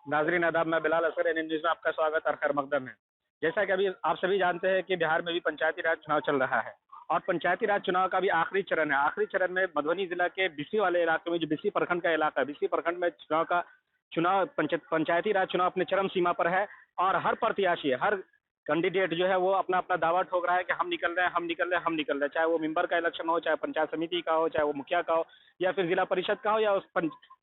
नाजरीन आदाब, मैं बिलाल असगर एन न्यूज़ में आपका स्वागत और खैर मकदम है। जैसा कि अभी आप सभी जानते हैं कि बिहार में भी पंचायती राज चुनाव चल रहा है और पंचायती राज चुनाव का भी आखिरी चरण है। आखिरी चरण में मधुबनी जिला के बिस्सी वाले इलाके में, जो बिस्सी प्रखंड का इलाका है, बिस्सी प्रखंड में चुनाव पंचायती राज चुनाव अपने चरम सीमा पर है और हर प्रत्याशी, हर कैंडिडेट जो है वो अपना अपना दावा ठोक रहा है कि हम निकल रहे हैं, हम निकल रहे हैं, हम निकल रहे हैं। चाहे वो मेंबर का इलेक्शन हो, चाहे पंचायत समिति का हो, चाहे वो मुखिया का हो, या फिर जिला परिषद का हो, या उस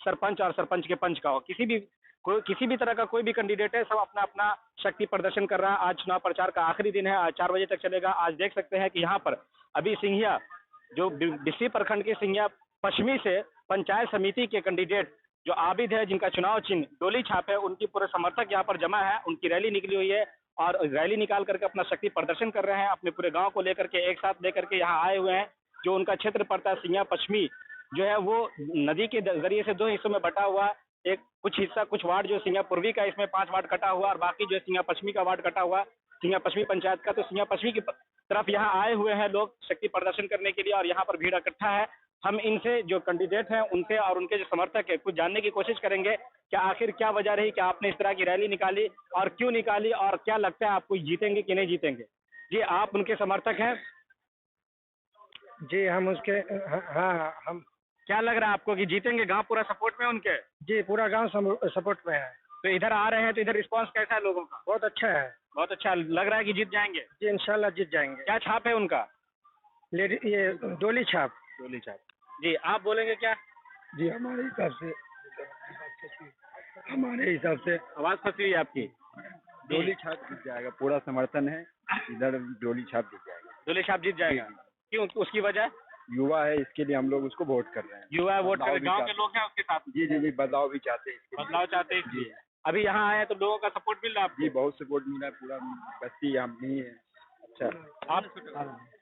सरपंच और सरपंच के पंच का हो, किसी भी तरह का कोई भी कैंडिडेट है, सब अपना अपना शक्ति प्रदर्शन कर रहा है। आज चुनाव प्रचार का आखिरी दिन है, आज 4 बजे तक चलेगा। आज देख सकते हैं कि यहाँ पर अभी सिंघिया, जो बिस्सी प्रखंड के सिंघिया पश्चिमी से पंचायत समिति के कैंडिडेट जो आबिद है, जिनका चुनाव चिन्ह डोली छाप है, उनकी पूरे समर्थक यहाँ पर जमा है। उनकी रैली निकली हुई है और रैली निकाल करके अपना शक्ति प्रदर्शन कर रहे हैं। अपने पूरे गांव को लेकर के एक साथ लेकर के यहाँ आए हुए हैं। जो उनका क्षेत्र पड़ता है सिंघिया पश्चिमी, जो है वो नदी के जरिए से 2 हिस्सों में बटा हुआ। एक कुछ हिस्सा, कुछ वार्ड जो सिंघिया पूर्वी का, इसमें 5 वार्ड कटा हुआ और बाकी जो सिंघिया पश्चिमी का वार्ड कटा हुआ, सिंघिया पश्चिमी पंचायत का। तो सिंघिया पश्चिमी की तरफ यहाँ आए हुए हैं लोग शक्ति प्रदर्शन करने के लिए और यहाँ पर भीड़ इकट्ठा है। हम इनसे, जो कैंडिडेट हैं, उनसे और उनके जो समर्थक है, कुछ जानने की कोशिश करेंगे कि आखिर क्या वजह रही कि आपने इस तरह की रैली निकाली और क्यों निकाली, और क्या लगता है आपको जीतेंगे कि नहीं जीतेंगे। जी, आप उनके समर्थक हैं? जी हम उसके हाँ हम। क्या लग रहा है आपको कि जीतेंगे? गांव पूरा सपोर्ट में है उनके? जी पूरा गांव सपोर्ट में है। तो इधर आ रहे हैं तो इधर रिस्पांस कैसा है लोगों का? बहुत अच्छा है। बहुत अच्छा लग रहा है कि जीत जाएंगे? जी इंशाल्लाह जीत जाएंगे। क्या छाप है उनका? ये डोली छाप। डोली छाप। जी, आप बोलेंगे क्या? जी हमारे हिसाब से आवाज फंसी हुई है आपकी। डोली छाप जीत जाएगा, पूरा समर्थन है इधर। डोली छाप जीत जाएगा। डोली छाप जीत जाएगा? क्यों, उसकी वजह? युवा है, इसके लिए हम लोग उसको वोट कर रहे हैं। युवा वोट कर, गांव के लोग हैं उसके साथ? जी जी जी, बदलाव भी चाहते हैं, बदलाव चाहते हैं जी। अभी यहाँ आए तो लोगों का सपोर्ट मिल रहा है आपको? जी बहुत सपोर्ट मिला है, पूरा बस्ती हम नहीं है। अच्छा, आप?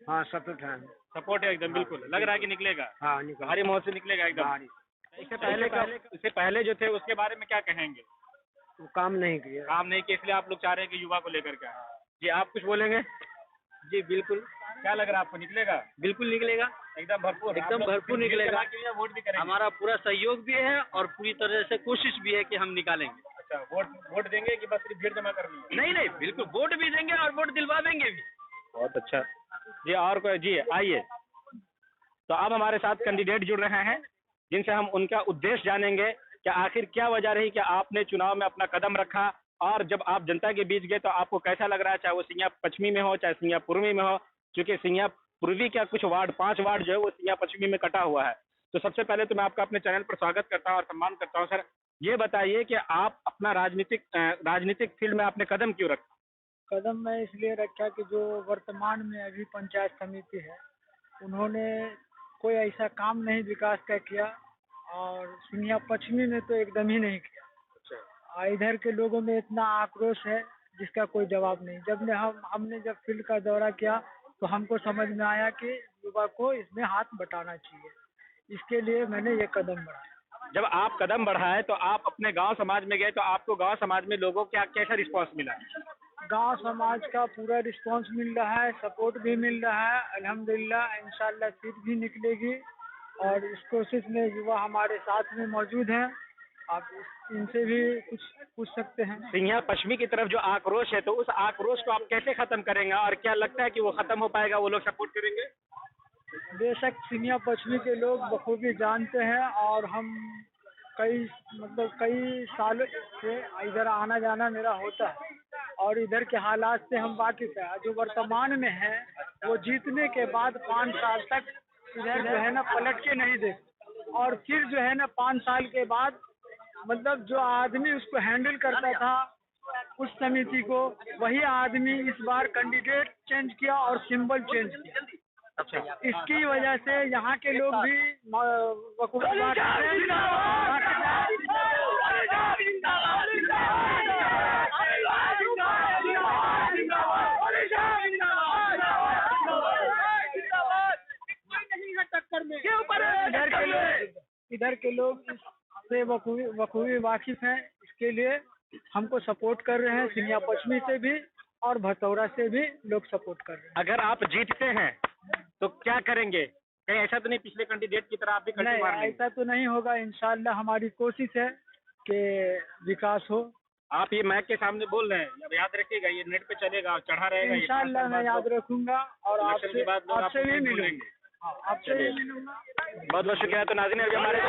हाँ सपोर्ट है। सपोर्ट है एकदम, बिल्कुल लग रहा है कि निकलेगा। हाँ हमारी मौत से निकलेगा एकदम। इससे पहले जो थे उसके बारे में क्या कहेंगे? वो काम नहीं किया। काम नहीं किया, इसलिए आप लोग चाह रहे हैं कि युवा को लेकर के। जी, आप कुछ बोलेंगे? जी बिल्कुल। क्या लग रहा है आपको, निकलेगा? बिल्कुल निकलेगा, एकदम भरपूर, एकदम भरपूर निकलेगा। वोट भी करेंगे? हमारा पूरा सहयोग भी है और पूरी तरह से कोशिश भी है कि हम निकालेंगे। अच्छा, वोट देंगे कि बस सिर्फ भीड़ जमा करनी है? नहीं नहीं, बिल्कुल वोट भी देंगे और वोट दिलवा देंगे भी। बहुत अच्छा जी। और कोई? जी आइए। तो अब हमारे साथ कैंडिडेट जुड़ रहे हैं जिनसे हम उनका उद्देश्य जानेंगे कि आखिर क्या वजह रही कि आपने चुनाव में अपना कदम रखा, और जब आप जनता के बीच गए तो आपको कैसा लग रहा है, चाहे वो सिंघिया पश्चिमी में हो, चाहे सिंघिया पूर्वी में हो। क्योंकि सिंघिया पूर्वी का कुछ वार्ड, 5 वार्ड जो है वो सिंघिया पश्चिमी में कटा हुआ है। तो सबसे पहले तो मैं आपका अपने चैनल पर स्वागत करता हूँ और सम्मान करता हूँ। सर, ये बताइए कि आप अपना राजनीतिक फील्ड में आपने कदम क्यों रखा? कदम मैं इसलिए रखा कि जो वर्तमान में अभी पंचायत समिति है, उन्होंने कोई ऐसा काम नहीं विकास का किया और सिंघिया पश्चिमी में तो एकदम ही नहीं किया। इधर के लोगों में इतना आक्रोश है जिसका कोई जवाब नहीं। हमने जब फील्ड का दौरा किया तो हमको समझ में आया कि युवा को इसमें हाथ बटाना चाहिए। इसके लिए मैंने ये कदम बढ़ाया। जब आप कदम बढ़ाए तो आप अपने गांव समाज में गए, तो आपको गांव समाज में लोगों का कैसा रिस्पांस मिला? गांव समाज का पूरा रिस्पांस मिल रहा है, सपोर्ट भी मिल रहा है। अल्हम्दुलिल्लाह, इंशाल्लाह सीट भी निकलेगी और इस कोशिश में युवा हमारे साथ में मौजूद हैं। आप इनसे भी कुछ पूछ सकते हैं। सिंघिया पश्चिमी की तरफ जो आक्रोश है, तो उस आक्रोश को आप कैसे खत्म करेंगे और क्या लगता है कि वो खत्म हो पाएगा, वो लोग सपोर्ट करेंगे? बेशक सिंघिया पश्चिमी के लोग बखूबी जानते हैं और हम कई सालों से इधर आना जाना मेरा होता है और इधर के हालात से हम वाकिफ है। जो वर्तमान में है वो जीतने के बाद 5 साल तक इधर जो है ना पलट के नहीं दे, और फिर जो है ना 5 साल के बाद मतलब जो आदमी उसको हैंडल करता था उस समिति को, वही आदमी इस बार कैंडिडेट चेंज किया और सिंबल चेंज किया। अच्छा, इसकी वजह से यहाँ के लोग भी इधर के लोग इससे बखूबी वाकिफ हैं। इसके लिए हमको सपोर्ट कर रहे हैं। सिंघिया पश्चिमी से भी और भतौरा से भी लोग सपोर्ट कर रहे हैं। अगर आप जीतते हैं तो क्या करेंगे? कहीं ऐसा तो नहीं पिछले कैंडिडेट की तरह आप भी कल्टी नहीं, मार लेंगे? ऐसा तो नहीं होगा। इंशाल्लाह हमारी कोशिश है कि विकास हो। आप ये माइक के सामने बोल रहे हैं, अब याद रखिएगा ये नेट पे चलेगा और चढ़ा रहेगा ये। इंशाल्लाह मैं याद रखूंगा और इलेक्शन के बाद लोग आपसे आपको भी नहीं मिलूंगा। भूलेंगे। आपसे भी मिलूंगा। बहुत बहुत शुक्रिया। तो नाज़रीन अभी हमारे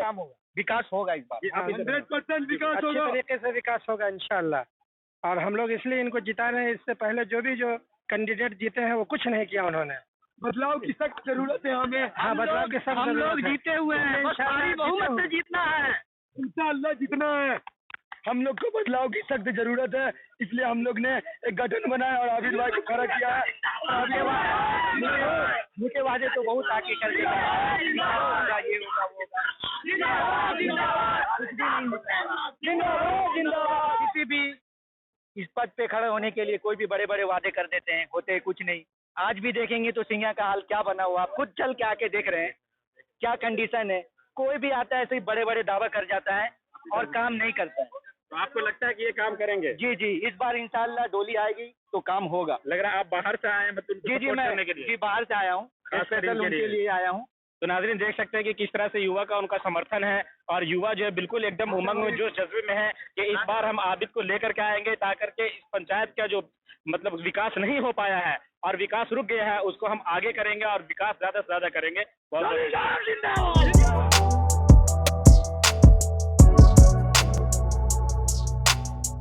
काम होगा, विकास होगा इस बार 100% विकास अच्छी होगा। तरीके से विकास होगा इंशाल्लाह। और हम लोग इसलिए इनको जिता रहे हैं, इससे पहले जो कैंडिडेट जीते हैं वो कुछ नहीं किया उन्होंने। बदलाव की सख्त जरूरत है हमें। हाँ, बदलाव की सख्त हम लोग जरूरत है। जीते हुए हैं। बस भारी बहुमत से जीतना है। इंशाल्लाह जीतना है। हम लोग को बदलाव की सख्त जरूरत है, इसलिए हम लोग ने एक गठन बनाया और आबिद भाई को खड़ा किया है। मुझे वादे तो बहुत आगे कर देगा, ये होगा वो होगा। किसी भी इस पद पे खड़े होने के लिए कोई भी बड़े बड़े वादे कर देते हैं, होते कुछ नहीं। आज भी देखेंगे तो सिंघिया का हाल क्या बना हुआ, आप खुद चल के आके देख रहे हैं क्या कंडीशन है। कोई भी आता है ऐसे ही बड़े बड़े दावा कर जाता है और काम नहीं करता है। तो आपको लगता है कि ये काम करेंगे? जी जी, इस बार इंशाल्लाह डोली आएगी तो काम होगा। लग रहा है आप बाहर से आए हैं मतलब जी जी, मैं जी बाहर से आया हूँ, खास कर स्पेशल इनके उनके लिए। लिए आया हूँ। तो नाज़रीन देख सकते हैं कि किस तरह से युवा का उनका समर्थन है और युवा जो है बिल्कुल एकदम उमंग में, जो जज्बे में है कि इस बार हम आबिद को लेकर के आएंगे ताकि के इस पंचायत का जो मतलब विकास नहीं हो पाया है और विकास रुक गया है उसको हम आगे करेंगे और विकास ज्यादा से ज्यादा करेंगे। बहुत